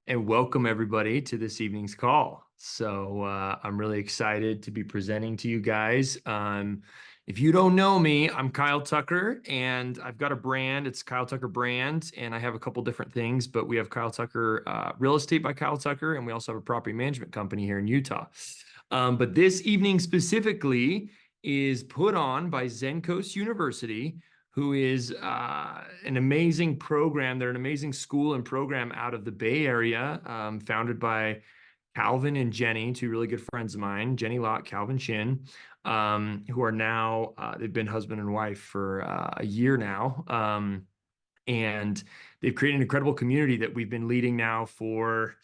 And welcome everybody to this evening's call. I'm really excited to be presenting to you guys. If you don't know me, I'm Kyle Tucker, and I've got a brand. It's Kyle Tucker Brand, and I have a couple different things. But we have Kyle Tucker Real Estate by Kyle Tucker, and we also have a property management company here in Utah. But this evening specifically is put on by Zen Coast University, who is an amazing program. They're an amazing school and program out of the Bay Area, founded by Calvin and Jenny, two really good friends of mine, Jenny Lott, Calvin Chin, who are now, they've been husband and wife for a year now. And they've created an incredible community that we've been leading now for,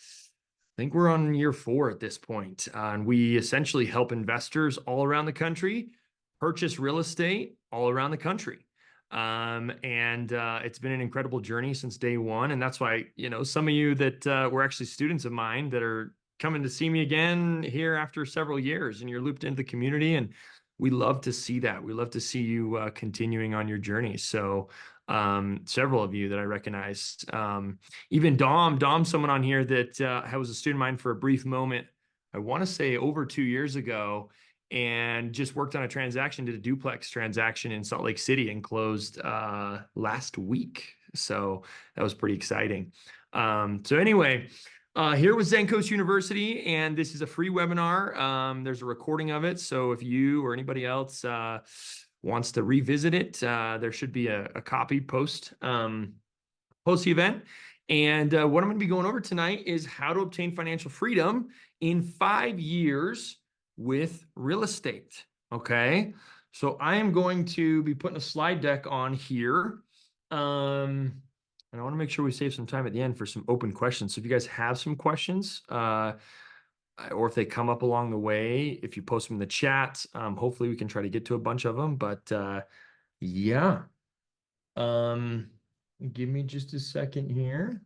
I think we're on year 4 at this point. And we essentially help investors all around the country purchase real estate all around the country. It's been an incredible journey since day one. And that's why, some of you that were actually students of mine that are coming to see me again here after several years, and you're looped into the community. And we love to see that. We love to see you continuing on your journey. So, several of you that I recognize, even Dom's someone on here that was a student of mine for a brief moment. I want to say over 2 years ago, and just worked on a transaction, did a duplex transaction in Salt Lake City and closed last week. So that was pretty exciting. Here was Zen Coast University, and this is a free webinar. There's a recording of it. So if you or anybody else wants to revisit it, there should be a copy post the event. And what I'm going to be going over tonight is how to obtain financial freedom in 5 years with real estate. Okay. So I am going to be putting a slide deck on here. And I want to make sure we save some time at the end for some open questions. So if you guys have some questions, or if they come up along the way, if you post them in the chat, hopefully we can try to get to a bunch of them. But yeah. Give me just a second here.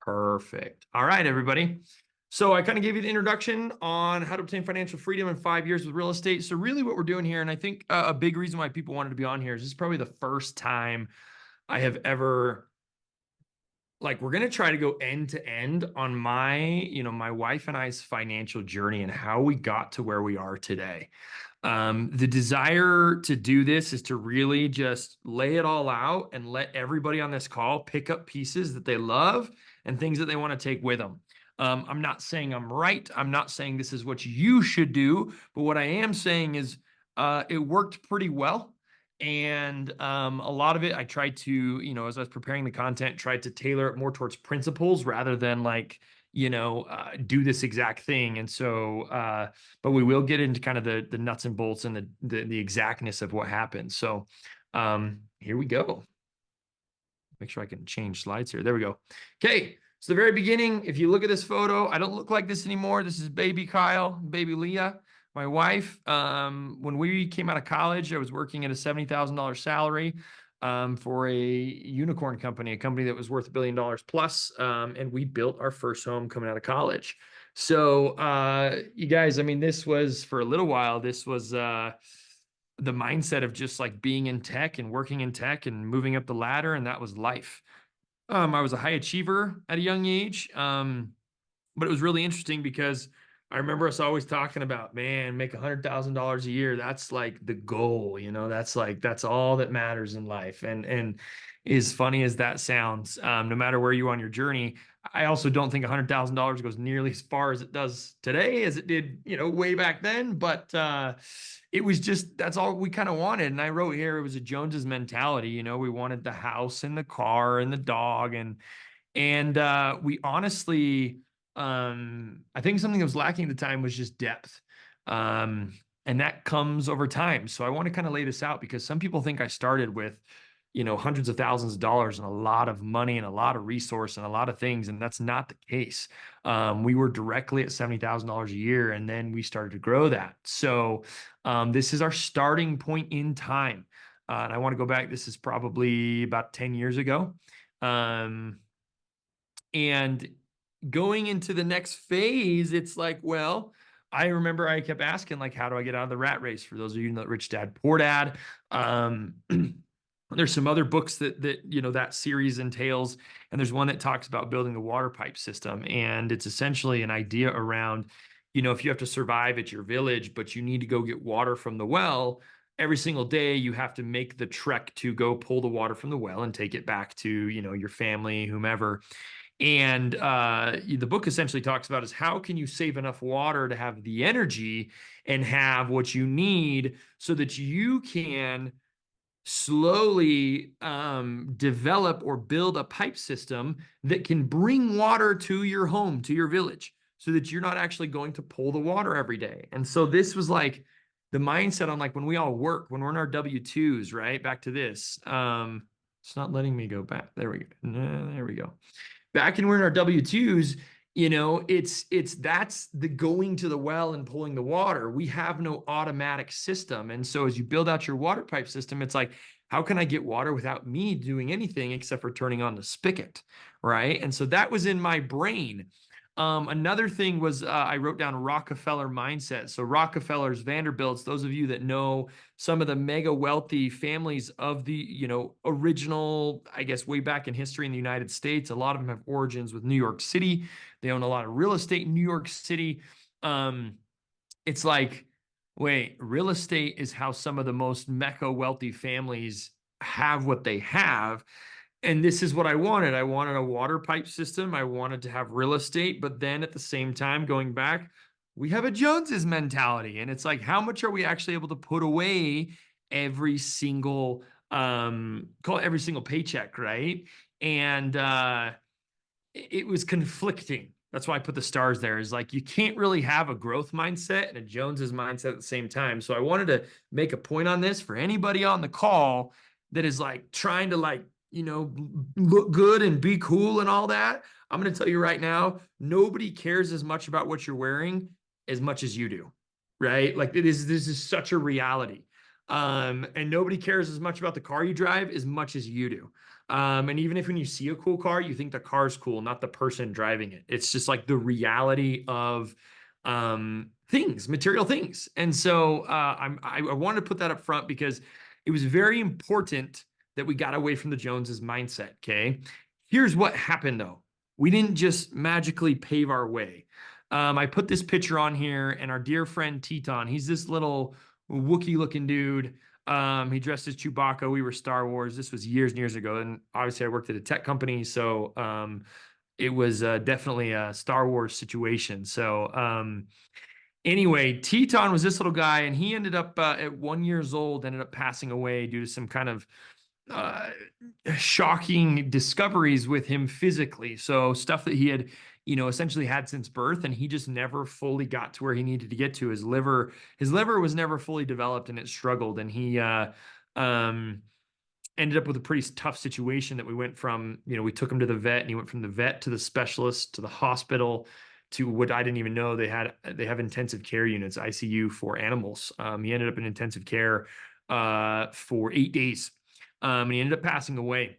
Perfect. All right, everybody. So I kind of gave you the introduction on how to obtain financial freedom in 5 years with real estate. So really what we're doing here, and I think a big reason why people wanted to be on here is this is probably the first time I have ever, like, we're going to try to go end to end on my wife and I's financial journey and how we got to where we are today. The desire to do this is to really just lay it all out and let everybody on this call pick up pieces that they love and things that they want to take with them. I'm not saying I'm right. I'm not saying this is what you should do, but what I am saying is it worked pretty well. And a lot of it, I tried to, as I was preparing the content, tried to tailor it more towards principles rather than like, do this exact thing. And so, but we will get into kind of the nuts and bolts and the exactness of what happens. So here we go. Make sure I can change slides here. There we go. Okay. So the very beginning, if you look at this photo, I don't look like this anymore. This is baby Kyle, baby Leah, my wife. When we came out of college, I was working at a $70,000 salary for a unicorn company, a company that was worth $1 billion plus. And we built our first home coming out of college. So you guys, I mean, this was for a little while, this was the mindset of just like being in tech and working in tech and moving up the ladder. And that was life. I was a high achiever at a young age. But it was really interesting because I remember us always talking about, man, make $100,000 a year. That's like the goal, that's all that matters in life. And as funny as that sounds, no matter where you are on your journey, I also don't think $100,000 goes nearly as far as it does today as it did, way back then. But it was just, that's all we kind of wanted. And I wrote here, it was a Jones's mentality. We wanted the house and the car and the dog. And we honestly, I think something that was lacking at the time was just depth. And that comes over time. So I want to kind of lay this out because some people think I started with, hundreds of thousands of dollars and a lot of money and a lot of resource and a lot of things. And that's not the case. We were directly at $70,000 a year, and then we started to grow that. So this is our starting point in time. And I want to go back. This is probably about 10 years ago. And going into the next phase, it's like, well, I remember I kept asking, like, how do I get out of the rat race? For those of you that Rich Dad, Poor Dad, There's some other books that that series entails, and there's one that talks about building a water pipe system, and it's essentially an idea around, if you have to survive at your village, but you need to go get water from the well every single day, you have to make the trek to go pull the water from the well and take it back to, your family, whomever. And the book essentially talks about is how can you save enough water to have the energy and have what you need so that you can slowly develop or build a pipe system that can bring water to your home, to your village, so that you're not actually going to pull the water every day. And so this was like the mindset on like when we all work, when we're in our W-2s, right? Back to this. It's not letting me go back. There we go. No, there we go. Back when we're in our W-2s, that's the going to the well and pulling the water. We have no automatic system. And so as you build out your water pipe system, it's like, how can I get water without me doing anything except for turning on the spigot, right? And so that was in my brain. Another thing was I wrote down Rockefeller mindset. So Rockefellers, Vanderbilts, those of you that know some of the mega wealthy families of the, original, I guess, way back in history in the United States, a lot of them have origins with New York City. They own a lot of real estate in New York City. It's like, wait, real estate is how some of the most mecca wealthy families have what they have. And this is what I wanted. I wanted a water pipe system. I wanted to have real estate, but then at the same time, going back, we have a Joneses mentality. And it's like, how much are we actually able to put away every single call it every single paycheck, right? And it was conflicting. That's why I put the stars there. Is like you can't really have a growth mindset and a Joneses mindset at the same time. So I wanted to make a point on this for anybody on the call that is like trying to look good and be cool and all that. I'm going to tell you right now, nobody cares as much about what you're wearing as much as you do, right? Like this is such a reality. And nobody cares as much about the car you drive as much as you do. And even if when you see a cool car, you think the car's cool, not the person driving it. It's just like the reality of things, material things. And so I wanted to put that up front because it was very important that we got away from the Joneses mindset. Okay. Here's what happened though. We didn't just magically pave our way. I put this picture on here, and our dear friend Teton, he's this little Wookiee looking dude. He dressed as Chewbacca. We were Star Wars. This was years and years ago. And obviously I worked at a tech company. So it was definitely a Star Wars situation. So anyway, Teton was this little guy, and he ended up at 1 year old, ended up passing away due to some kind of uh, shocking discoveries with him physically. So stuff that he had, essentially had since birth, and he just never fully got to where he needed to get to. His liver was never fully developed, and it struggled. And he um, ended up with a pretty tough situation that we went from, we took him to the vet, and he went from the vet to the specialist to the hospital to what I didn't even know they have intensive care units, ICU for animals. He ended up in intensive care for 8 days. And he ended up passing away.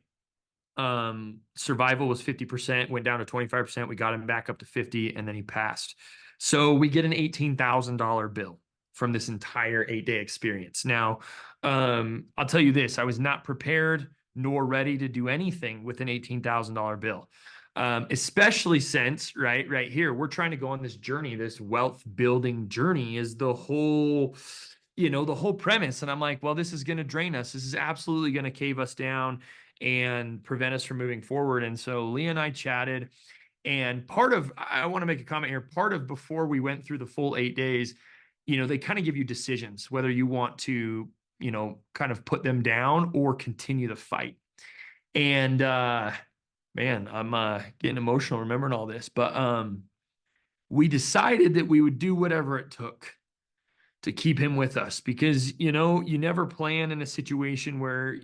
Survival was 50%, went down to 25%. We got him back up to 50, and then he passed. So we get an $18,000 bill from this entire 8-day experience. Now, I'll tell you this, I was not prepared nor ready to do anything with an $18,000 bill. Especially since right here, we're trying to go on this journey, this wealth building journey is the whole premise. And I'm like, well, this is going to drain us. This is absolutely going to cave us down and prevent us from moving forward. And so Leah and I chatted, and I want to make a comment here. Part of before we went through the full 8 days, they kind of give you decisions, whether you want to, kind of put them down or continue the fight. And, man, I'm getting emotional remembering all this, but we decided that we would do whatever it took to keep him with us, because you never plan in a situation where,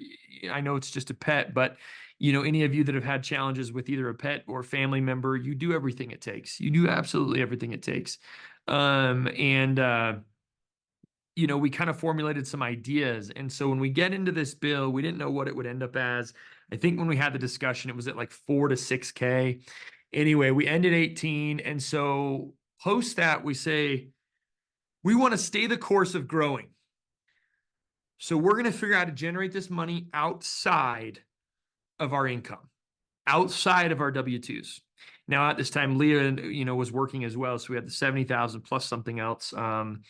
I know it's just a pet, but any of you that have had challenges with either a pet or family member, you do everything it takes. You do absolutely everything it takes. We kind of formulated some ideas. And so when we get into this bill, we didn't know what it would end up as. I think when we had the discussion, it was at like 4 to 6K. Anyway, we ended 18. And so post that, we say, we want to stay the course of growing. So we're going to figure out how to generate this money outside of our income, outside of our W-2s. Now at this time, Leah, was working as well. So we had the 70,000 plus something else. And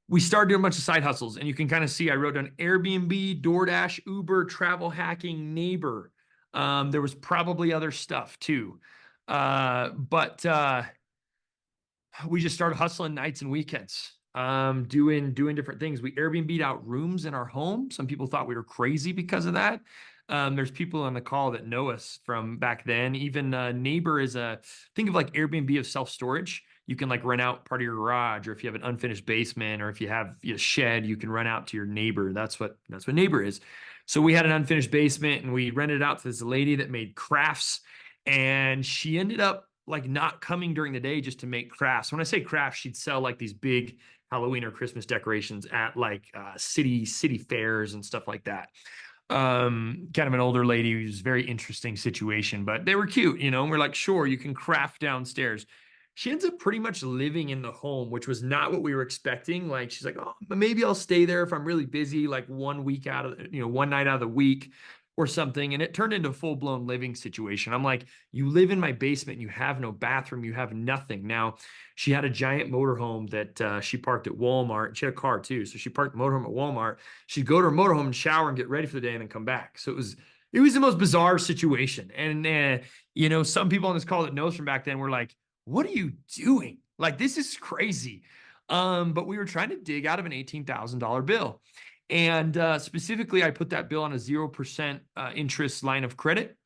we started doing a bunch of side hustles, and you can kind of see I wrote down Airbnb, DoorDash, Uber, travel hacking, Neighbor. There was probably other stuff too. But we just started hustling nights and weekends, doing different things. We Airbnb'd out rooms in our home. Some people thought we were crazy because of that. There's people on the call that know us from back then. Even Neighbor is think of like Airbnb of self-storage. You can like rent out part of your garage, or if you have an unfinished basement, or if you have a shed, you can rent out to your neighbor. That's what Neighbor is. So we had an unfinished basement, and we rented it out to this lady that made crafts, and she ended up like not coming during the day just to make crafts. When I say crafts, she'd sell like these big Halloween or Christmas decorations at like city fairs and stuff like that. Kind of an older lady who's very interesting situation, but they were cute, and we're like, sure, you can craft downstairs. She ends up pretty much living in the home, which was not what we were expecting. Like, she's like, oh, maybe I'll stay there if I'm really busy, like one night out of the week or something. And it turned into a full-blown living situation. I'm like, you live in my basement and you have no bathroom, you have nothing. Now, she had a giant motorhome that she parked at Walmart. She had a car too. So she parked the motorhome at Walmart. She'd go to her motorhome and shower and get ready for the day and then come back. So it was the most bizarre situation. And some people on this call that knows from back then were like, what are you doing? Like, this is crazy. But we were trying to dig out of an $18,000 bill. And specifically, I put that bill on a 0% interest line of credit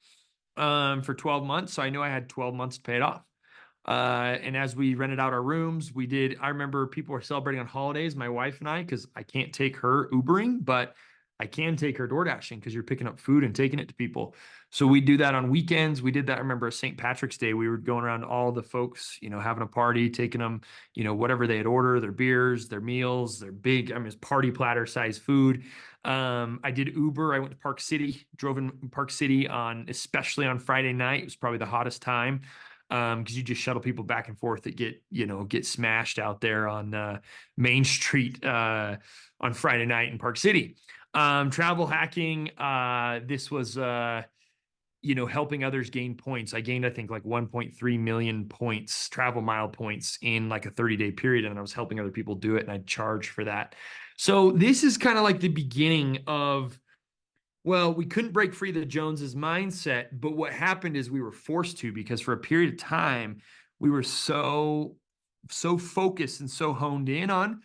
for 12 months. So I knew I had 12 months to pay it off. And as we rented out our rooms, I remember people were celebrating on holidays, my wife and I, because I can't take her Ubering, but I can take her door dashing because you're picking up food and taking it to people. So we do that on weekends. We did that. I remember St. Patrick's Day. We were going around to all the folks, having a party, taking them, whatever they had ordered, their beers, their meals, their big, it's party platter size food. I did Uber. I went to Park City, drove in Park City especially on Friday night. It was probably the hottest time. Because you just shuttle people back and forth that get smashed out there on Main Street on Friday night in Park City. Travel hacking. This was helping others gain points. I gained, I think, like 1.3 million points, travel mile points in like a 30-day period, and I was helping other people do it, and I'd charge for that. So this is kind of like the beginning of, well, we couldn't break free of the Joneses mindset, but what happened is we were forced to, because for a period of time, we were so focused and so honed in on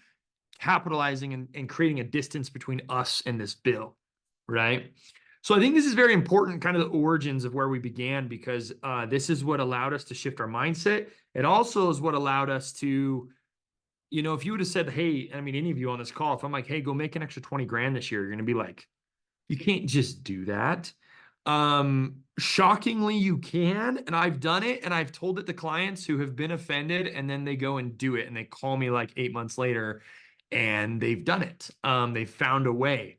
capitalizing and creating a distance between us and this bill, right? So I think this is very important, kind of the origins of where we began, because this is what allowed us to shift our mindset. It also is what allowed us to, if you would have said, hey, any of you on this call, if I'm like, hey, go make an extra 20 grand this year, you're going to be like, you can't just do that. Shockingly, you can, and I've done it, and I've told it to clients who have been offended, and then they go and do it, and they call me like 8 months later, and they've done it. They've found a way.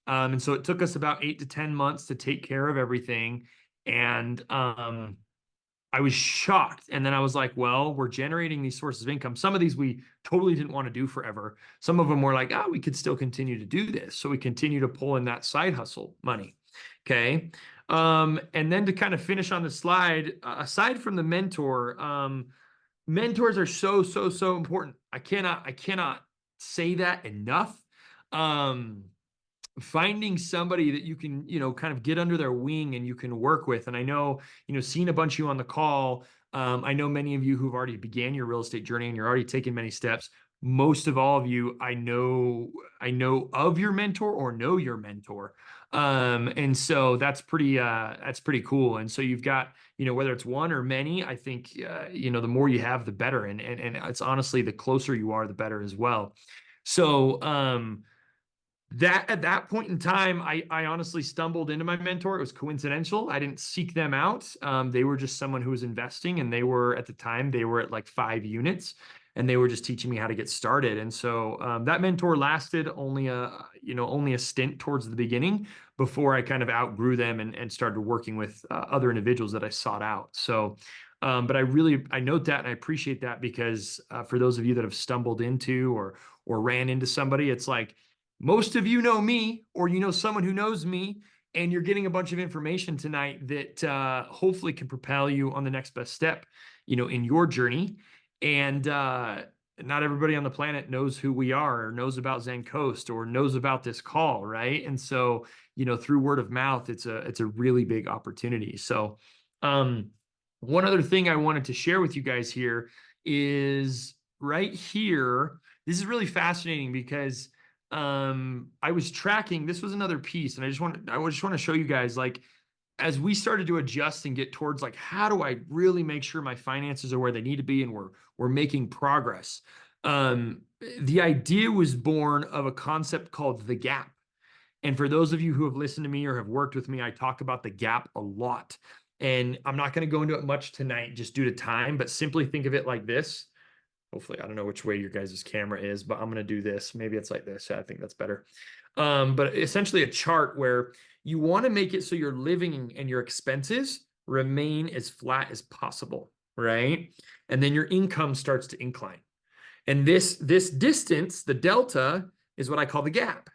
And so it took us about 8 to 10 months to take care of everything. And I was shocked. And then I was like, well, we're generating these sources of income. Some of these we totally didn't want to do forever. Some of them were like, we could still continue to do this. So we continue to pull in that side hustle money. Okay. And then to kind of finish on the slide, aside from the mentor, mentors are so important. I cannot say that enough. Finding somebody that you can, kind of get under their wing and you can work with. And I know, seeing a bunch of you on the call, I know many of you who've already began your real estate journey and you're already taking many steps. Most of all of you, I know of your mentor or know your mentor. And so that's pretty cool. And so you've got, whether it's one or many, I think, the more you have, the better. And it's honestly, the closer you are, the better as well. So, that at that point in time, I honestly stumbled into my mentor. It was coincidental. I didn't seek them out. They were just someone who was investing, and at the time, they were at like 5 units, and they were just teaching me how to get started. And so that mentor lasted only a stint towards the beginning before I kind of outgrew them and started working with other individuals that I sought out. So But I note that and I appreciate that because for those of you that have stumbled into or ran into somebody, it's like most of you know me or you know someone who knows me, and you're getting a bunch of information tonight that hopefully can propel you on the next best step, in your journey. And not everybody on the planet knows who we are or knows about Zen Coast or knows about this call, right? And so, through word of mouth, it's a really big opportunity. So, one other thing I wanted to share with you guys here is right here. This is really fascinating because I was tracking. This was another piece, and I just want to show you guys, like, as we started to adjust and get towards like how do I really make sure my finances are where they need to be and we're making progress. The idea was born of a concept called the gap. And for those of you who have listened to me or have worked with me, I talk about the gap a lot. And I'm not going to go into it much tonight just due to time, but simply think of it like this. Hopefully, I don't know which way your guys' camera is, but I'm going to do this. Maybe it's like this. I think that's better. But essentially a chart where you want to make it so your living and your expenses remain as flat as possible, right? And then your income starts to incline. And this distance, the delta, is what I call the gap.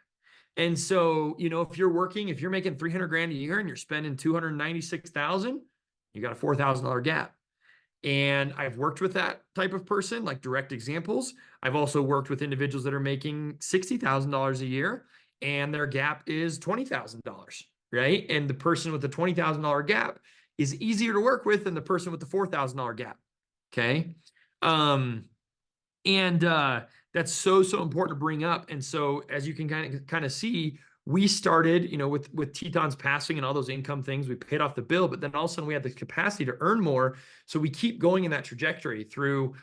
And so, if you're making 300 grand a year and you're spending 296,000, you got a $4,000 gap. And I've worked with that type of person, like direct examples. I've also worked with individuals that are making $60,000 a year and their gap is $20,000, right? And the person with the $20,000 gap is easier to work with than the person with the $4,000 gap. Okay. And that's so important to bring up. And so as you can kind of see, we started, with Teton's passing and all those income things, we paid off the bill, but then all of a sudden we had the capacity to earn more. So we keep going in that trajectory through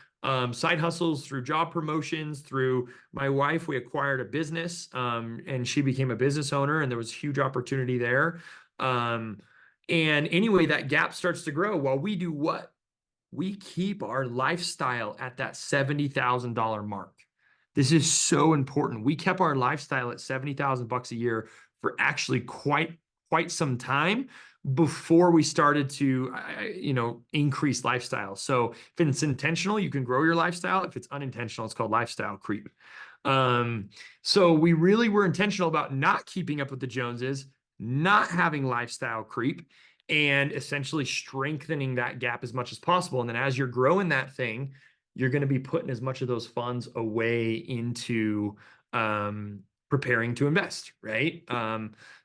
side hustles, through job promotions, through my wife. We acquired a business and she became a business owner, and there was huge opportunity there. And anyway, that gap starts to grow while we do what? We keep our lifestyle at that $70,000 mark. This is so important. We kept our lifestyle at 70,000 bucks a year for actually quite some time before we started to, increase lifestyle. So if it's intentional, you can grow your lifestyle. If it's unintentional, it's called lifestyle creep. So we really were intentional about not keeping up with the Joneses, not having lifestyle creep, and essentially strengthening that gap as much as possible. And then as you're growing that thing, you're going to be putting as much of those funds away into preparing to invest, right?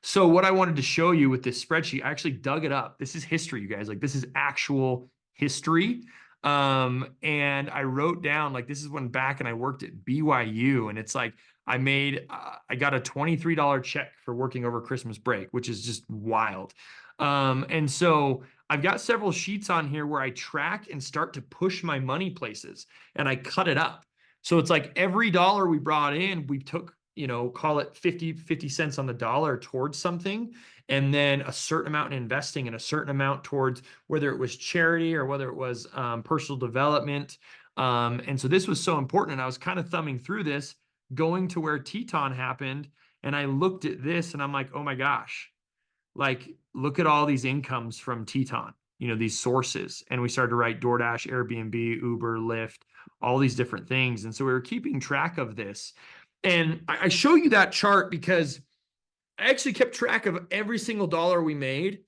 So what I wanted to show you with this spreadsheet, I actually dug it up. This is history, you guys. Like, this is actual history. And I wrote down, like, this is when back and I worked at BYU, and it's like I got a $23 check for working over Christmas break, which is just wild. And so I've got several sheets on here where I track and start to push my money places, and I cut it up. So it's like every dollar we brought in, we took, call it 50 cents on the dollar towards something, and then a certain amount in investing and a certain amount towards whether it was charity or whether it was personal development. And so this was so important. And I was kind of thumbing through this, going to where Teton happened. And I looked at this and I'm like, oh my gosh, like, look at all these incomes from Teton, these sources. And we started to write DoorDash, Airbnb, Uber, Lyft, all these different things. And so we were keeping track of this. And I show you that chart because I actually kept track of every single dollar we made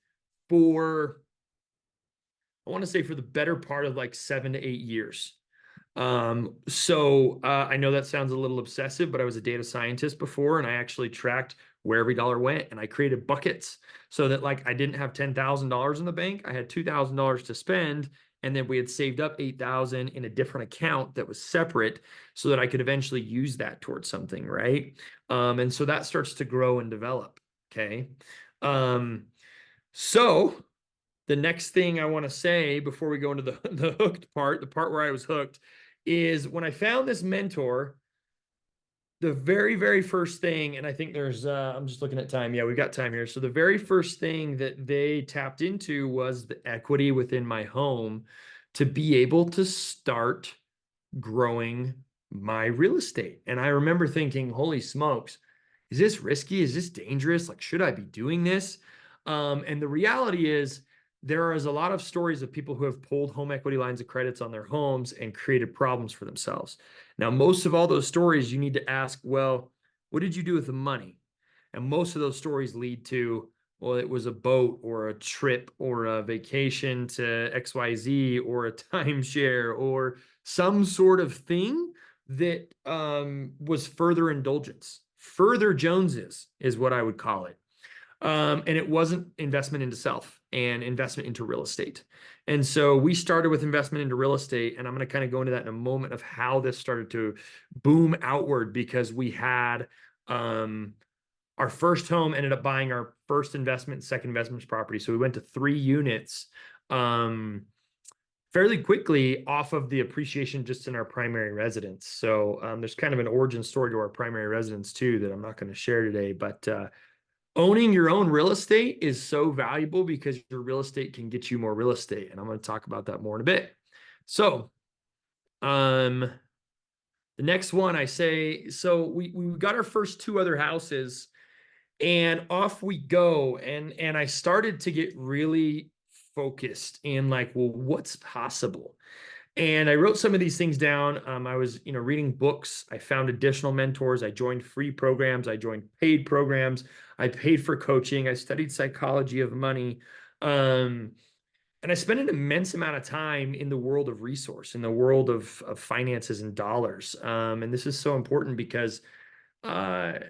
for, I want to say, for the better part of like 7 to 8 years. So I know that sounds a little obsessive, but I was a data scientist before, and I actually tracked where every dollar went, and I created buckets so that, like, I didn't have $10,000 in the bank. I had $2,000 to spend, and then we had saved up 8,000 in a different account that was separate so that I could eventually use that towards something, right? And so that starts to grow and develop. Okay. So the next thing I want to say before we go into the hooked part, the part where I was hooked, is when I found this mentor, the very, very first thing, and I think there's, I'm just looking at time. Yeah, we've got time here. So the very first thing that they tapped into was the equity within my home to be able to start growing my real estate. And I remember thinking, holy smokes, is this risky? Is this dangerous? Like, should I be doing this? And the reality is, there is a lot of stories of people who have pulled home equity lines of credits on their homes and created problems for themselves. Now, most of all those stories, you need to ask, well, what did you do with the money? And most of those stories lead to, well, it was a boat or a trip or a vacation to XYZ or a timeshare or some sort of thing that was further indulgence. Further Joneses is what I would call it. And it wasn't investment into self and investment into real estate. And so we started with investment into real estate. And I'm going to kind of go into that in a moment of how this started to boom outward because we had our first home ended up buying our first investment, second investment property. So we went to 3 units fairly quickly off of the appreciation just in our primary residence. So there's kind of an origin story to our primary residence too that I'm not going to share today, but owning your own real estate is so valuable because your real estate can get you more real estate. And I'm going to talk about that more in a bit. So, the next one I say, so we got our first 2 other houses and off we go. And I started to get really focused in like, well, what's possible? And I wrote some of these things down. I was, reading books. I found additional mentors. I joined free programs. I joined paid programs. I paid for coaching. I studied psychology of money. And I spent an immense amount of time in the world of resource, in the world of finances and dollars. And this is so important because, I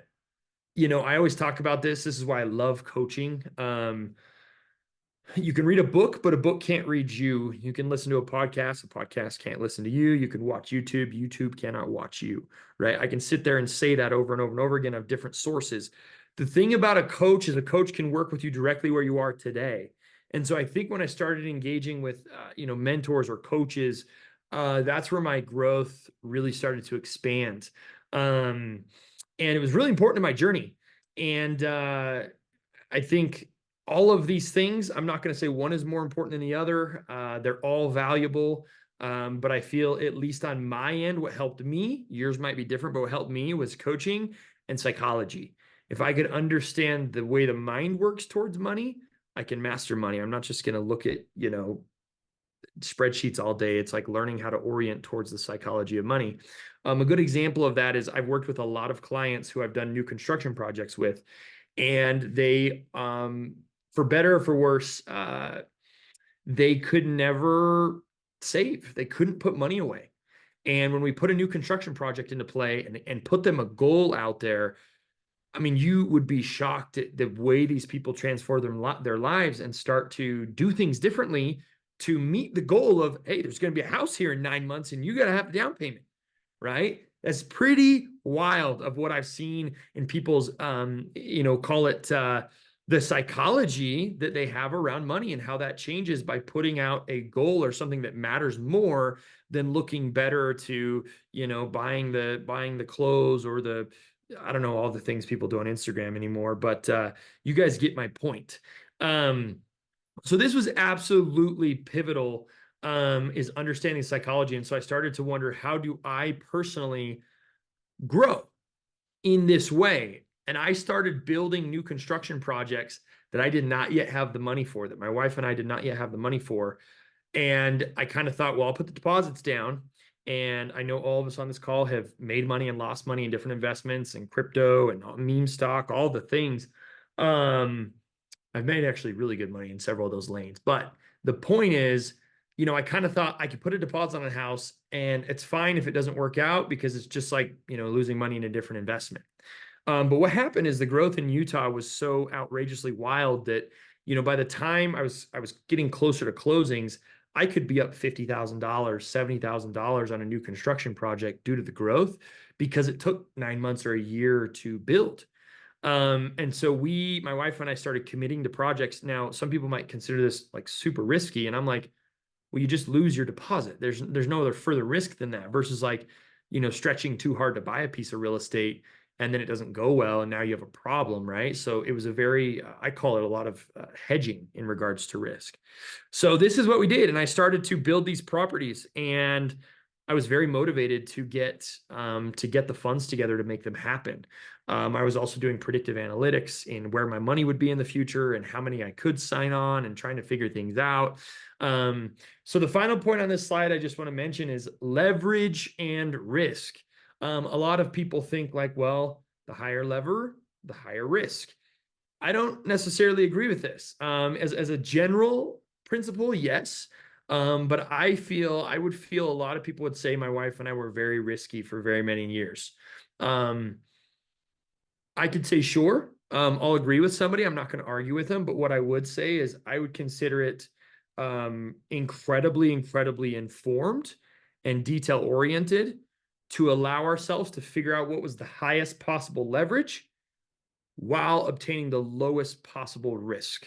always talk about this. This is why I love coaching. You can read a book, but a book can't read you. You can listen to a podcast can't listen to you. You can watch YouTube cannot watch you, right? I can sit there and say that over and over and over again of different sources. The thing about a coach is a coach can work with you directly where you are today. And so I think when I started engaging with, mentors or coaches, that's where my growth really started to expand. And it was really important in my journey. And I think all of these things, I'm not going to say one is more important than the other. They're all valuable. But I feel, at least on my end, what helped me, yours might be different, but what helped me was coaching and psychology. If I could understand the way the mind works towards money, I can master money. I'm not just going to look at, spreadsheets all day. It's like learning how to orient towards the psychology of money. A good example of that is I've worked with a lot of clients who I've done new construction projects with, and they, for better or for worse, they could never save. They couldn't put money away. And when we put a new construction project into play and put them a goal out there, I mean, you would be shocked at the way these people transform their lives and start to do things differently to meet the goal of, hey, there's going to be a house here in 9 months and you got to have a down payment, right? That's pretty wild of what I've seen in people's, call it the psychology that they have around money and how that changes by putting out a goal or something that matters more than looking better to, buying the clothes or I don't know, all the things people do on Instagram anymore, but you guys get my point. So this was absolutely pivotal, is understanding psychology. And so I started to wonder, how do I personally grow in this way? And I started building new construction projects that I did not yet have the money for, that my wife and I did not yet have the money for. And I kind of thought, well, I'll put the deposits down. And I know all of us on this call have made money and lost money in different investments and crypto and meme stock, all the things. I've made actually really good money in several of those lanes. But the point is, I kind of thought I could put a deposit on a house and it's fine if it doesn't work out because it's just like, losing money in a different investment. But what happened is the growth in Utah was so outrageously wild that, by the time I was getting closer to closings, I could be up $50,000, $70,000 on a new construction project due to the growth because it took 9 months or a year to build. And so my wife and I started committing to projects. Now, some people might consider this like super risky. And I'm like, well, you just lose your deposit. There's no other further risk than that versus like, stretching too hard to buy a piece of real estate and then it doesn't go well. And now you have a problem, right? So it was a very, I call it a lot of hedging in regards to risk. So this is what we did. And I started to build these properties, and I was very motivated to get the funds together to make them happen. I was also doing predictive analytics in where my money would be in the future and how many I could sign on and trying to figure things out. So the final point on this slide I just want to mention is leverage and risk. A lot of people think like, well, the higher lever, the higher risk. I don't necessarily agree with this. As a general principle, yes. But I would feel a lot of people would say my wife and I were very risky for very many years. Um, I could say, sure, I'll agree with somebody. I'm not going to argue with them. But what I would say is I would consider it incredibly, incredibly informed and detail oriented to allow ourselves to figure out what was the highest possible leverage while obtaining the lowest possible risk.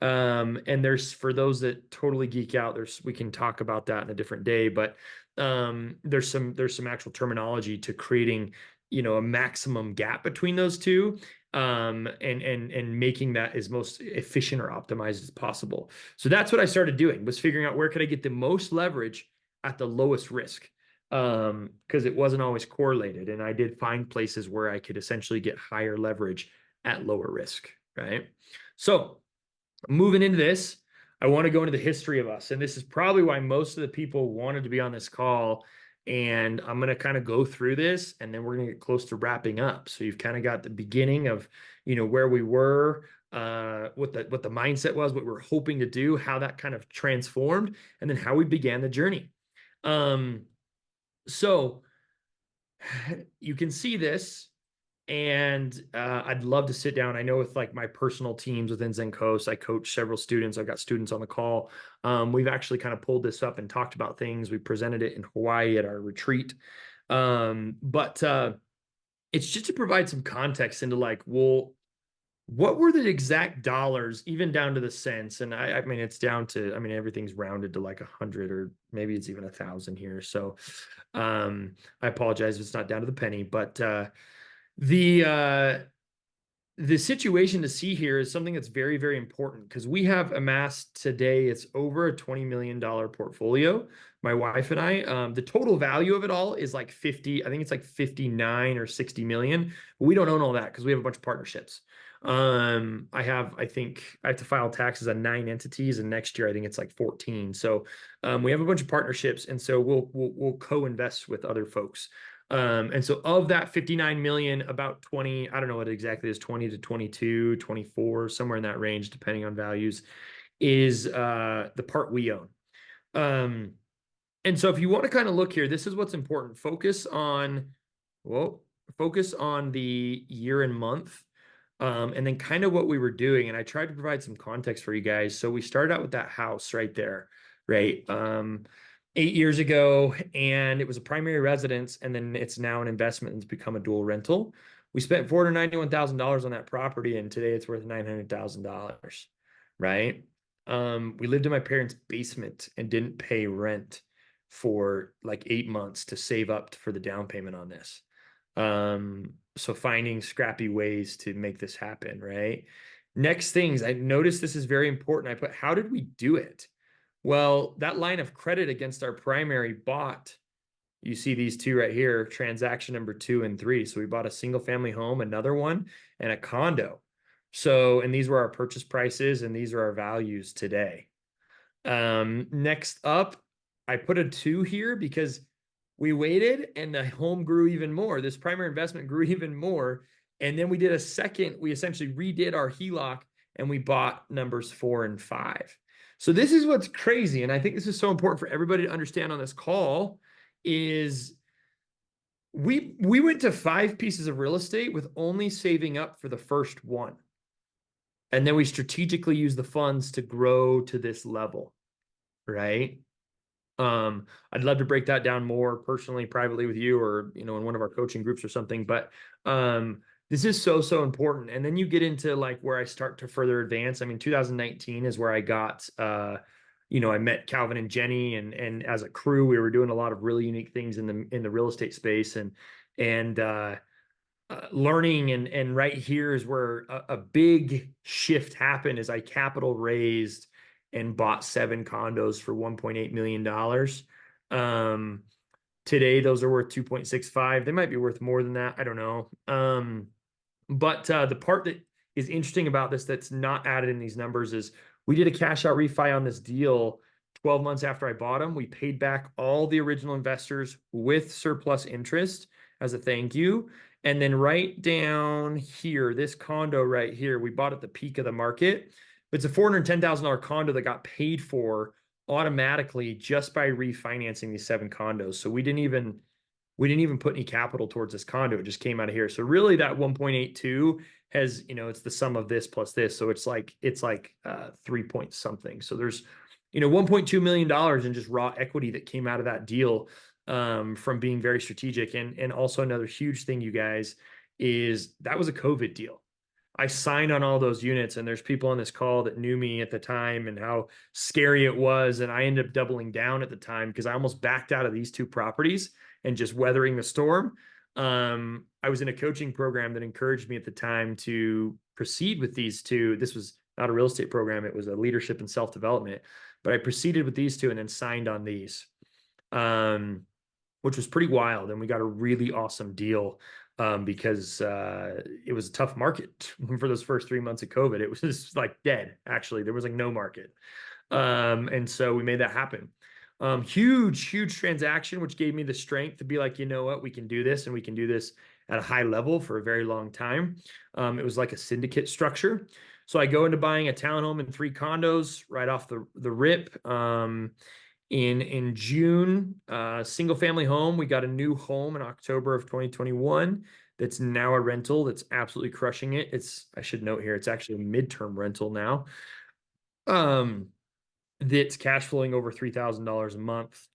And there's for those that totally geek out, we can talk about that in a different day, but there's some actual terminology to creating, a maximum gap between those two, and making that as most efficient or optimized as possible. So that's what I started doing, was figuring out where could I get the most leverage at the lowest risk. Because it wasn't always correlated, and I did find places where I could essentially get higher leverage at lower risk, right? So moving into this, I want to go into the history of us. And this is probably why most of the people wanted to be on this call. And I'm going to kind of go through this and then we're going to get close to wrapping up. So you've kind of got the beginning of, where we were, what the mindset was, what we we're hoping to do, how that kind of transformed, and then how we began the journey. So you can see this. And I'd love to sit down. I know with like my personal teams within Zenkos, I coach several students. I've got students on the call. We've actually kind of pulled this up and talked about things. We presented it in Hawaii at our retreat. But it's just to provide some context into like, well, what were the exact dollars, even down to the cents? And I mean, it's down to, I mean, everything's rounded to like 100 or maybe it's even 1,000 here. So I apologize if it's not down to the penny, but the uh, the situation to see here is something that's very, very important because we have amassed today, it's over a $20 million portfolio. My wife and I, the total value of it all is like 50, I think it's like 59 or 60 million. But we don't own all that because we have a bunch of partnerships. I think I have to file taxes on 9 entities, and next year I think it's like 14. So we have a bunch of partnerships, and so we'll co-invest with other folks. And so of that 59 million, about 20, I don't know what exactly is, 20 to 22, 24, somewhere in that range, depending on values, is the part we own. And so if you want to kind of look here, this is what's important. Focus on the year and month, and then kind of what we were doing. And I tried to provide some context for you guys. So we started out with that house right there, right? 8 years ago, and it was a primary residence, and then it's now an investment and it's become a dual rental. We spent $491,000 on that property, and today it's worth $900,000, right? We lived in my parents' basement and didn't pay rent for like 8 months to save up for the down payment on this. So finding scrappy ways to make this happen, right? Next things, I noticed this is very important. I put, how did we do it? Well, that line of credit against our primary bought, you see these two right here, transaction number 2 and 3. So we bought a single family home, another one, and a condo. So, and these were our purchase prices, and these are our values today. Next up, I put a 2 here because we waited and the home grew even more. This primary investment grew even more. And then we did a second, we essentially redid our HELOC and we bought numbers 4 and 5. So this is what's crazy. And I think this is so important for everybody to understand on this call is we went to 5 pieces of real estate with only saving up for the first one. And then we strategically use the funds to grow to this level, right? I'd love to break that down more personally, privately with you, or in one of our coaching groups or something. But this is so important. And then you get into like where I start to further advance. I mean, 2019 is where I got I met Calvin and Jenny, and as a crew, we were doing a lot of really unique things in the real estate space, and learning, and right here is where a big shift happened as I capital raised and bought 7 condos for $1.8 million. Today, those are worth 2.65. They might be worth more than that. I don't know. But the part that is interesting about this that's not added in these numbers is we did a cash out refi on this deal 12 months after I bought them. We paid back all the original investors with surplus interest as a thank you. And then right down here, this condo right here, we bought at the peak of the market. It's a $410,000 condo that got paid for automatically just by refinancing these 7 condos. So we didn't even put any capital towards this condo. It just came out of here. So really that 1.82 has, it's the sum of this plus this. So it's like 3 point something. So there's, $1.2 million in just raw equity that came out of that deal from being very strategic. And also another huge thing, you guys, is that was a COVID deal. I signed on all those units, and there's people on this call that knew me at the time and how scary it was. And I ended up doubling down at the time because I almost backed out of these 2 properties and just weathering the storm. I was in a coaching program that encouraged me at the time to proceed with these 2. This was not a real estate program, it was a leadership and self-development. But I proceeded with these 2 and then signed on these, which was pretty wild. And we got a really awesome deal because it was a tough market for those first 3 months of COVID. It was just like dead, actually. There was like no market. And so we made that happen. Huge transaction, which gave me the strength to be like, you know what, we can do this, and we can do this at a high level for a very long time. It was like a syndicate structure. So I go into buying a townhome and 3 condos right off the rip. In June, single family home. We got a new home in October of 2021 that's now a rental that's absolutely crushing it. I should note here, it's actually a midterm rental now. That's cash flowing over $3,000 a month.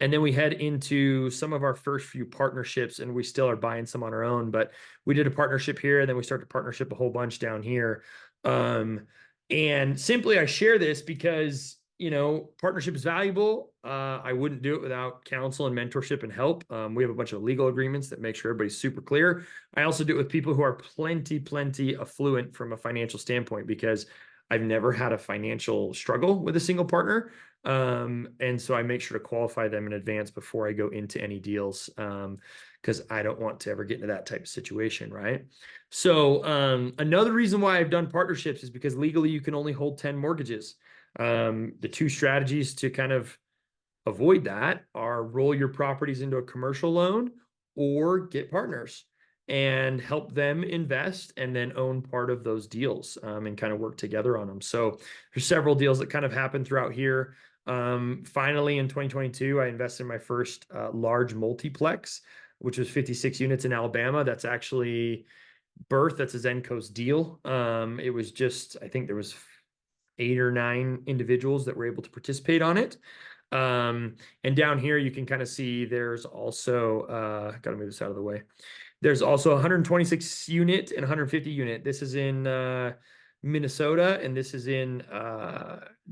And then we head into some of our first few partnerships, and we still are buying some on our own, but we did a partnership here, and then we started to partnership a whole bunch down here. And simply I share this because, partnership is valuable. I wouldn't do it without counsel and mentorship and help. We have a bunch of legal agreements that make sure everybody's super clear. I also do it with people who are plenty affluent from a financial standpoint, because I've never had a financial struggle with a single partner. And so I make sure to qualify them in advance before I go into any deals, because I don't want to ever get into that type of situation, right? So another reason why I've done partnerships is because legally you can only hold 10 mortgages. The 2 strategies to kind of avoid that are roll your properties into a commercial loan or get partners and help them invest and then own part of those deals, and kind of work together on them. So there's several deals that kind of happened throughout here. Finally, in 2022, I invested in my first large multiplex, which was 56 units in Alabama. That's actually that's a Zencoast deal. It was just, I think there was 8 or 9 individuals that were able to participate on it. And down here, you can kind of see there's also, got to move this out of the way. There's also 126 unit and 150 unit. This is in Minnesota, and this is in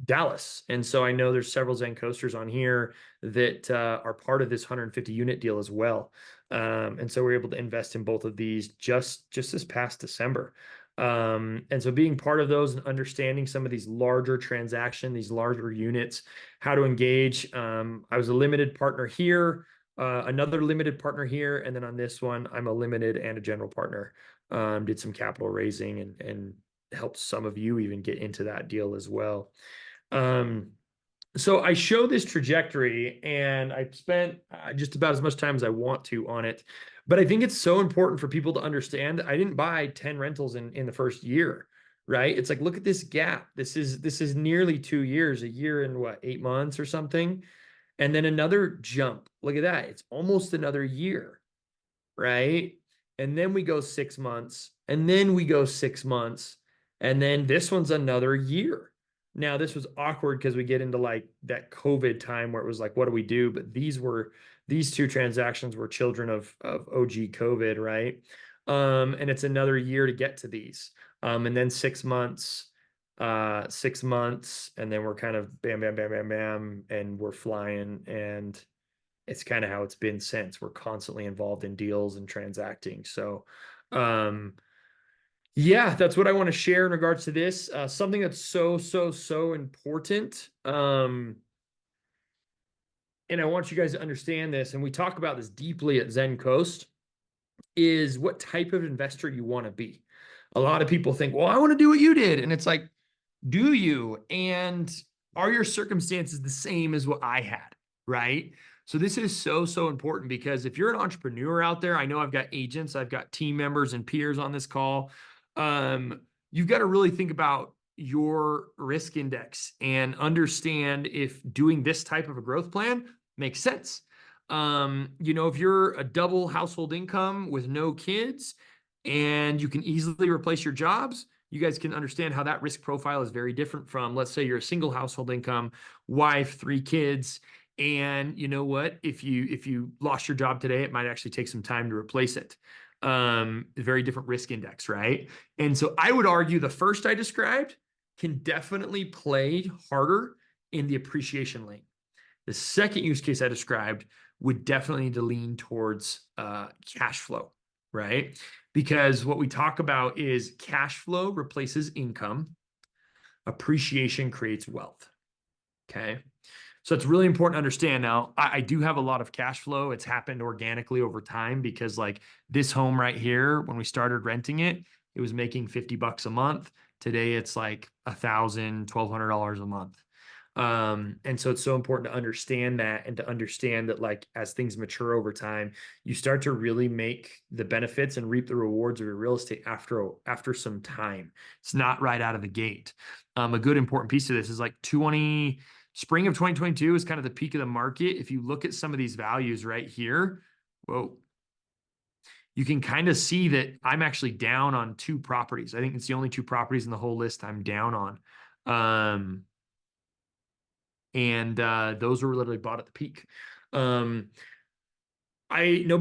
Dallas. And so I know there's several Zen Coasters on here that are part of this 150 unit deal as well. And so we're able to invest in both of these just this past December. And so being part of those and understanding some of these larger these larger units, how to engage. I was a limited partner here, another limited partner here, and then on this one, I'm a limited and a general partner. Did some capital raising and helped some of you even get into that deal as well. So I show this trajectory, and I've spent just about as much time as I want to on it. But I think it's so important for people to understand that I didn't buy 10 rentals in the first year, right? It's like, look at this gap. This is nearly 2 years, a year and what, 8 months or something. And then another jump. Look at that. It's almost another year, right? And then we go 6 months, and then we go 6 months, and then this one's another year. Now, this was awkward because we get into like that COVID time where it was like, what do we do? But these 2 transactions were children of OG COVID, right? And it's another year to get to these. And then 6 months, 6 months, and then we're kind of bam, bam, bam, bam, bam, and we're flying. And it's kind of how it's been since. We're constantly involved in deals and transacting. So, yeah, that's what I want to share in regards to this. Something that's so important. and I want you guys to understand this, and we talk about this deeply at Zen Coast, is what type of investor you want to be. A lot of people think, well, I want to do what you did. And it's like, do you? And are your circumstances the same as what I had? Right. So this is so, so important because if you're an entrepreneur out there, I know I've got agents, I've got team members and peers on this call. You've got to really think about your risk index and understand if doing this type of a growth plan makes sense. If you're a double household income with no kids and you can easily replace your jobs, you guys can understand how that risk profile is very different from, let's say you're a single household income, wife, 3 kids. And you know what? If you lost your job today, it might actually take some time to replace it. A very different risk index, right? And so I would argue the first I described can definitely play harder in the appreciation lane. The second use case I described would definitely need to lean towards cash flow, right? Because what we talk about is cash flow replaces income, appreciation creates wealth. Okay. So it's really important to understand. Now, I do have a lot of cash flow. It's happened organically over time because, like, this home right here, when we started renting it, it was making $50 a month. Today, it's like $1,000, $1,200 a month. And so it's so important to understand that and to understand that, like, as things mature over time, you start to really make the benefits and reap the rewards of your real estate after some time. It's not right out of the gate. A good important piece of this is like spring of 2022 is kind of the peak of the market. If you look at some of these values right here, whoa, you can kind of see that I'm actually down on 2 properties. I think it's the only 2 properties in the whole list I'm down on. And those were literally bought at the peak. Nobody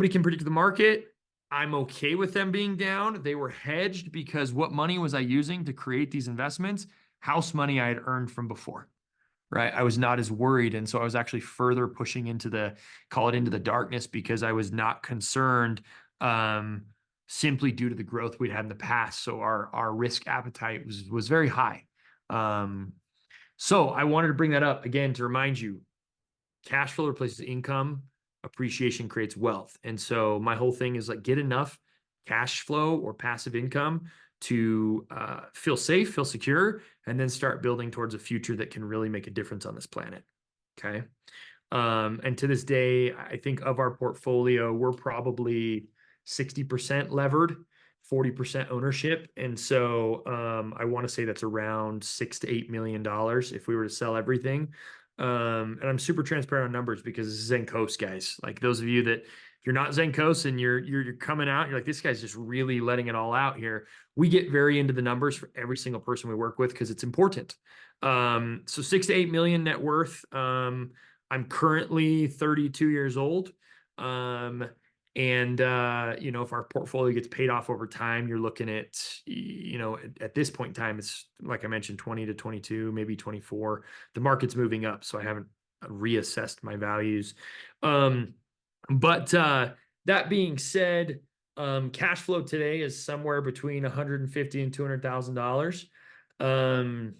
can predict the market. I'm okay with them being down. They were hedged because what money was I using to create these investments? House money I had earned from before, right? I was not as worried. And so I was actually further pushing into the darkness because I was not concerned, simply due to the growth we'd had in the past. So our risk appetite was very high. So I wanted to bring that up again to remind you, cash flow replaces income, appreciation creates wealth. And so my whole thing is like, get enough cash flow or passive income to feel safe, feel secure, and then start building towards a future that can really make a difference on this planet. Okay. And to this day, I think of our portfolio, we're probably 60% levered, 40% ownership. And so I want to say that's around $6 to $8 million if we were to sell everything. And I'm super transparent on numbers because this is Zen Coast, guys. Like, those of you that, if you're not Zen Coast and you're coming out, you're like, this guy's just really letting it all out here. We get very into the numbers for every single person we work with because it's important. So 6 to 8 million net worth. I'm currently 32 years old. If our portfolio gets paid off over time, you're looking at, at this point in time, it's like I mentioned, 20 to 22, maybe 24. The market's moving up, so I haven't reassessed my values. But that being said, cash flow today is somewhere between 150 and $200,000.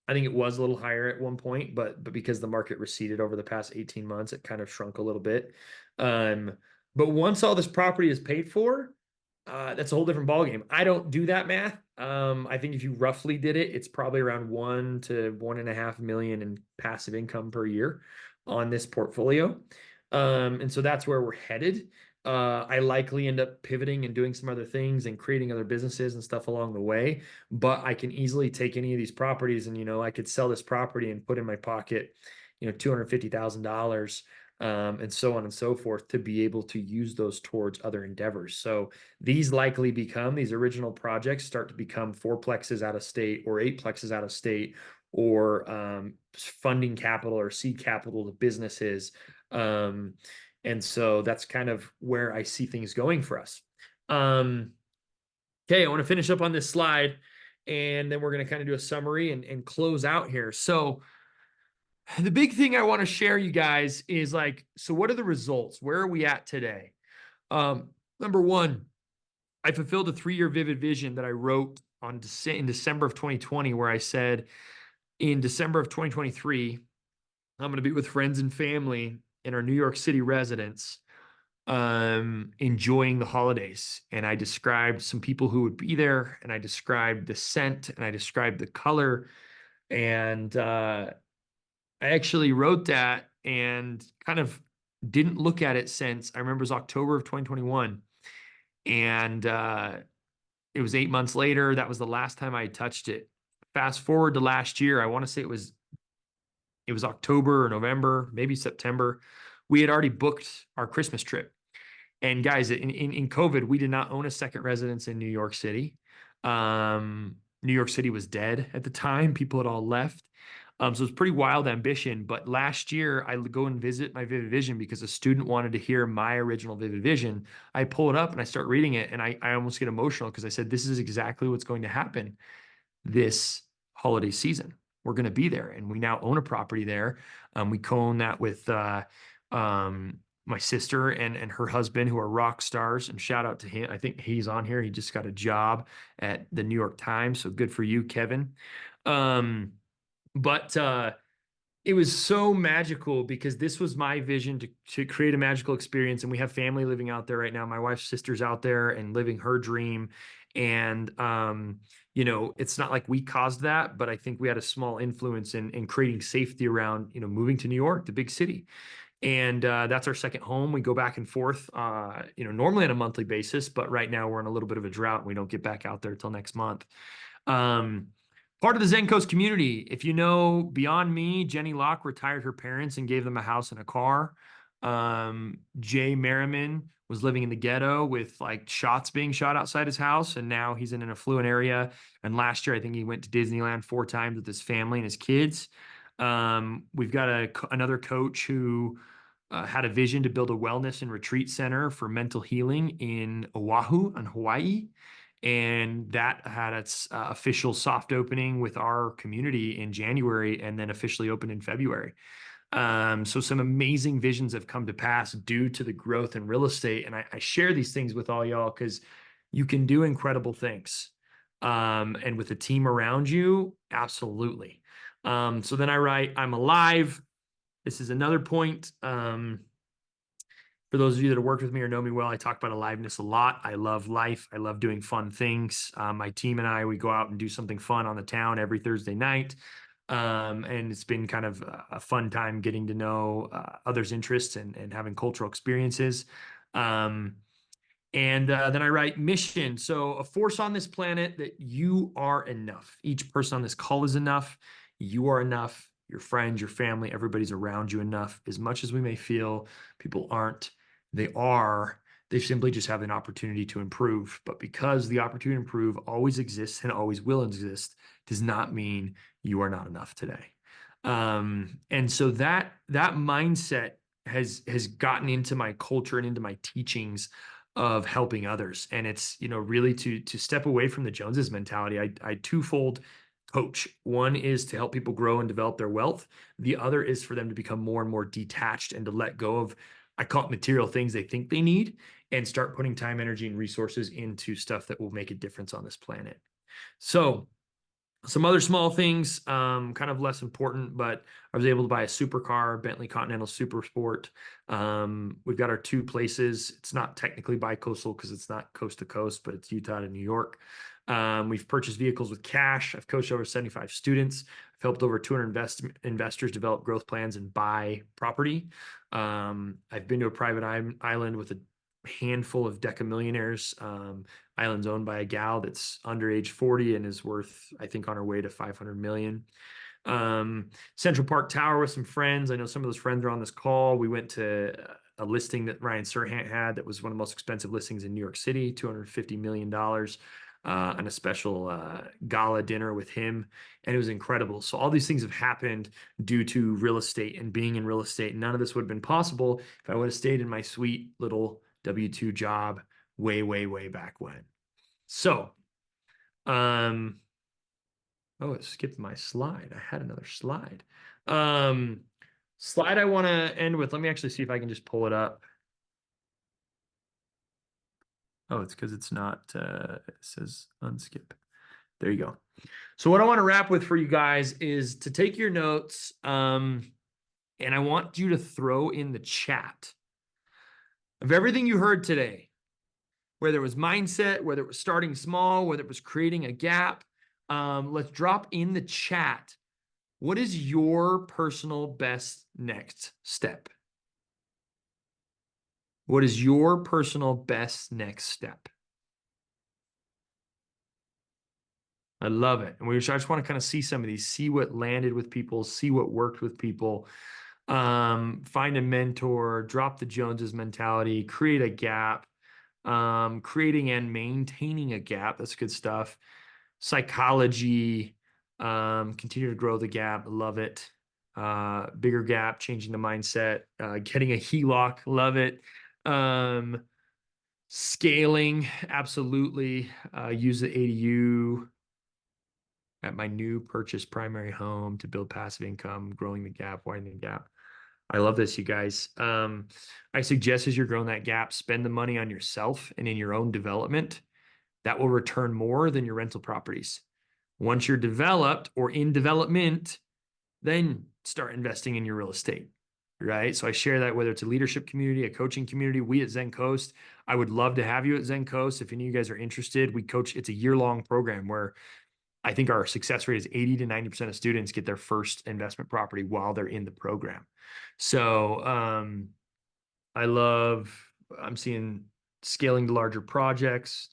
I think it was a little higher at one point, but because the market receded over the past 18 months, it kind of shrunk a little bit. But once all this property is paid for, that's a whole different ballgame. I don't do that math. I think if you roughly did it, it's probably around 1 to 1.5 million in passive income per year on this portfolio. And so that's where we're headed. I likely end up pivoting and doing some other things and creating other businesses and stuff along the way. But I can easily take any of these properties and, I could sell this property and put in my pocket, $250,000, and so on and so forth, to be able to use those towards other endeavors. So these original projects start to become 4plexes out of state or 8plexes out of state, or funding capital or seed capital to businesses. And so that's kind of where I see things going for us. Okay, I want to finish up on this slide, and then we're going to kind of do a summary and close out here. So the big thing I want to share, you guys, is like, so what are the results? Where are we at today? Number one, I fulfilled a 3-year vivid vision that I wrote in December of 2020, where I said, in December of 2023, I'm going to be with friends and family in our New York City residence enjoying the holidays. And I described some people who would be there, and I described the scent, and I described the color. And I actually wrote that and kind of didn't look at it since I remember it was October of 2021. And it was 8 months later. That was the last time I touched it. Fast forward to last year, I want to say it was October or November, maybe September. We had already booked our Christmas trip. And guys, in COVID, we did not own a second residence in New York City. New York City was dead at the time. People had all left. So it's pretty wild ambition. But last year, I go and visit my Vivid Vision because a student wanted to hear my original Vivid Vision. I pull it up and I start reading it, and I almost get emotional because I said, this is exactly what's going to happen this holiday season. We're going to be there, and we now own a property there. We co-own that with my sister and her husband, who are rock stars. And shout out to him. I think he's on here. He just got a job at the New York Times, so good for you, Kevin. But it was so magical because this was my vision to create a magical experience. And we have family living out there right now. My wife's sister's out there and living her dream. And, it's not like we caused that, but I think we had a small influence in creating safety around, moving to New York, the big city. And that's our second home. We go back and forth, normally on a monthly basis, but right now we're in a little bit of a drought and we don't get back out there till next month. Um, Part of the Zen Coast community. If you know, beyond me, Jenny Locke retired her parents and gave them a house and a car. Jay Merriman was living in the ghetto with like shots being shot outside his house, and now he's in an affluent area. And last year, I think he went to Disneyland 4 times with his family and his kids. We've got another coach who had a vision to build a wellness and retreat center for mental healing in Oahu on Hawaii. And that had its official soft opening with our community in January and then officially opened in February. So some amazing visions have come to pass due to the growth in real estate. And I share these things with all y'all because you can do incredible things. And with a team around you, absolutely. So then I write, I'm alive. This is another point. For those of you that have worked with me or know me well, I talk about aliveness a lot. I love life. I love doing fun things. My team and I, we go out and do something fun on the town every Thursday night. And it's been kind of a fun time getting to know others' interests and having cultural experiences. And then I write mission. So a force on this planet that you are enough. Each person on this call is enough. You are enough. Your friends, your family, everybody's around you enough. As much as we may feel people aren't, they are. They simply just have an opportunity to improve. But because the opportunity to improve always exists and always will exist, does not mean you are not enough today. And so that mindset has gotten into my culture and into my teachings of helping others. And it's, really to step away from the Joneses mentality. I twofold coach. One is to help people grow and develop their wealth. The other is for them to become more and more detached and to let go of, I call it material things they think they need, and start putting time, energy, and resources into stuff that will make a difference on this planet. So some other small things, kind of less important, but I was able to buy a supercar, Bentley Continental Super Sport. We've got our 2 places. It's not technically bi-coastal because it's not coast to coast, but it's Utah to New York. We've purchased vehicles with cash. I've coached over 75 students. I've helped over 200 investors develop growth plans and buy property. I've been to a private island with a handful of decamillionaires. Island's owned by a gal that's under age 40 and is worth, I think, on her way to 500 million. Central Park Tower with some friends. I know some of those friends are on this call. We went to a listing that Ryan Serhant had that was one of the most expensive listings in New York City, $250 million, on a special gala dinner with him. And it was incredible. So all these things have happened due to real estate and being in real estate. None of this would have been possible if I would have stayed in my sweet little W-2 job way, way, way back when. So, oh, it skipped my slide. I had another slide. Slide I want to end with. Let me actually see if I can just pull it up. Oh, it's because it's not, it says unskip. There you go. So what I want to wrap with for you guys is to take your notes. And I want you to throw in the chat of everything you heard today, whether it was mindset, whether it was starting small, whether it was creating a gap. Let's drop in the chat. What is your personal best next step? What is your personal best next step? I love it. And I just want to kind of see some of these, see what landed with people, see what worked with people. Find a mentor, drop the Joneses mentality, create a gap, creating and maintaining a gap. That's good stuff. Psychology, continue to grow the gap. Love it. Bigger gap, changing the mindset, getting a HELOC. Love it. Scaling, absolutely. Use the ADU at my new purchase primary home to build passive income, growing the gap, widening the gap. I love this, you guys. I suggest as you're growing that gap, spend the money on yourself and in your own development. That will return more than your rental properties. Once you're developed or in development, then start investing in your real estate, right? So I share that whether it's a leadership community, a coaching community, we at Zen Coast, I would love to have you at Zen Coast. If any of you guys are interested, we coach, it's a year-long program where I think our success rate is 80 to 90% of students get their first investment property while they're in the program. So I love, I'm seeing scaling to larger projects.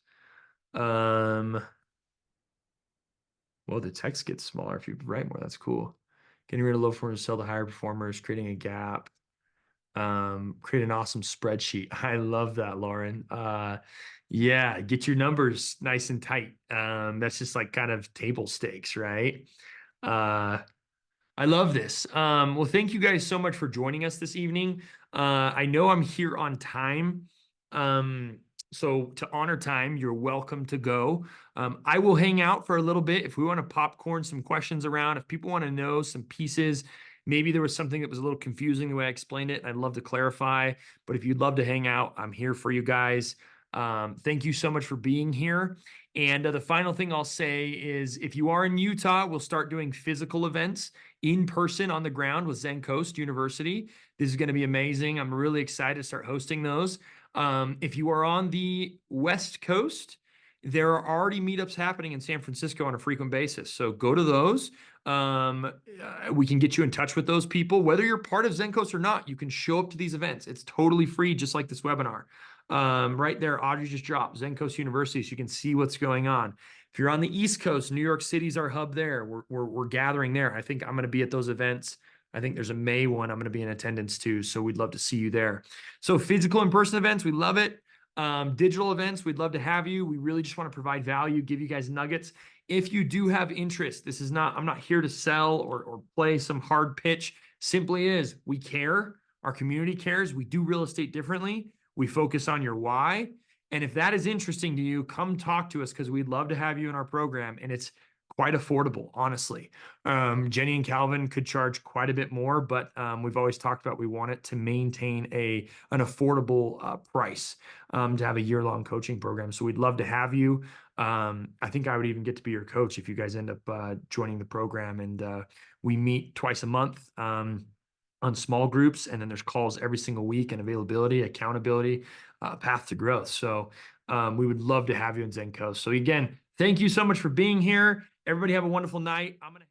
Well, the text gets smaller if you write more. That's cool. Getting rid of low performers, sell to higher performers, creating a gap. Create an awesome spreadsheet. I love that, Lauren. Yeah, get your numbers nice and tight. That's just like kind of table stakes, right? Uh, I love this. Well, thank you guys so much for joining us this evening. I know I'm here on time. Um, so to honor time, you're welcome to go. I will hang out for a little bit if we want to popcorn some questions around. If people want to know some pieces, maybe there was something that was a little confusing the way I explained it, and I'd love to clarify. But if you'd love to hang out, I'm here for you guys. Thank you so much for being here. And the final thing I'll say is if you are in Utah, we'll start doing physical events in person on the ground with Zen Coast University. This is going to be amazing. I'm really excited to start hosting those. If you are on the West Coast, there are already meetups happening in San Francisco on a frequent basis. So go to those. We can get you in touch with those people. Whether you're part of Zen Coast or not, you can show up to these events. It's totally free, just like this webinar. Right there, Audrey just dropped Zen Coast University, so you can see what's going on. If you're on the East Coast, New York City's our hub there. We're gathering there. I think I'm going to be at those events. I think there's a May one I'm going to be in attendance too, so we'd love to see you there. So physical in-person events, we love it. Digital events, we'd love to have you. We really just want to provide value, give you guys nuggets. If you do have interest, this is not, I'm not here to sell or play some hard pitch. Simply is, we care. Our community cares. We do real estate differently. We focus on your why. And if that is interesting to you, come talk to us because we'd love to have you in our program. And it's quite affordable, honestly. Jenny and Calvin could charge quite a bit more, but we've always talked about we want it to maintain an affordable price to have a year-long coaching program. So we'd love to have you. I think I would even get to be your coach if you guys end up joining the program. And we meet twice a month. On small groups, and then there's calls every single week and availability, accountability, path to growth. So we would love to have you in Zen Coast. So again, thank you so much for being here. Everybody have a wonderful night. I'm gonna